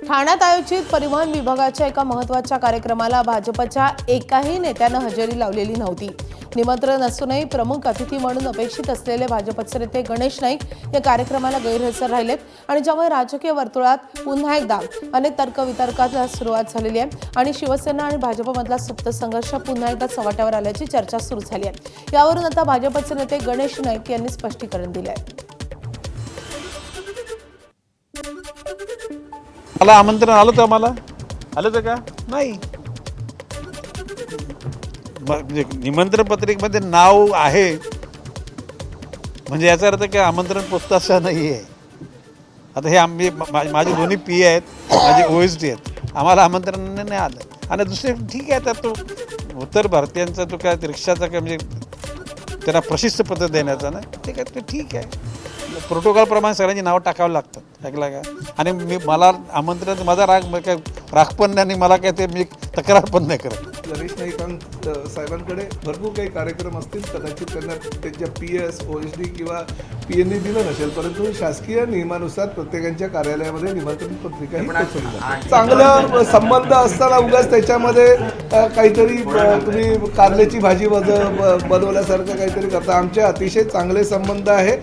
ठाण्यात आयोजित परिवहन विभागाच्या एका महत्त्वाच्या कार्यक्रमाला भाजपच्या एकाही नेत्यानं हजेरी लावलेली नव्हती। निमंत्रण असूनही प्रमुख अतिथी म्हणून अपेक्षित असलेले भाजपचे नेते गणेश नाईक या कार्यक्रमाला गैरहजर राहिलेत आणि ज्यामुळे राजकीय वर्तुळात पुन्हा एकदा अनेक तर्कवितर्काला सुरुवात झालेली आहे आणि शिवसेना आणि भाजपमधला सुप्त संघर्ष पुन्हा एकदा चव्हाट्यावर आल्याची चर्चा सुरू झाली आहे। यावरून आता भाजपचे नेते गणेश नाईक यांनी स्पष्टीकरण दिले आहे। मला आमंत्रण आलं तर आम्हाला आलं तर का नाही, निमंत्रण पत्रिकेमध्ये नाव आहे म्हणजे याचा अर्थ काय आमंत्रण पोचतं असं नाही आहे। आता हे आम्ही माझे दोन्ही पी आहेत, माझे OSD आहेत, आम्हाला आमंत्रण नाही आलं। आणि दुसरे ठीक आहे, तर तो उत्तर भारतीयांचा तो काय रिक्षाचा काय म्हणजे त्यांना प्रशिस्त पद्धत देण्याचा ना, ठीक आहे, ते ठीक आहे, प्रोटोकॉलप्रमाणे सगळ्यांची नावं टाकावं लागतात, ऐकला का। आणि मला आमंत्रण माझा राग पण नाही आणि मला काय ते मी तक्रार पण नाही करत। गणेश नाईक साहेबांकडे भरपूर काही कार्यक्रम असतील, कदाचित त्यांना त्यांच्या PS, OSD किंवा PNनी दिलं नसेल, परंतु शासकीय नियमानुसार प्रत्येकाच्या कार्यालयामध्ये निमंत्रण पत्रिका ही पोचवली जाते। चांगलं संबंध असताना उगाच त्याच्यामध्ये काहीतरी तुम्ही कारल्याची भाजी बनवल्यासारखं काहीतरी करता। आमचे अतिशय चांगले संबंध आहे।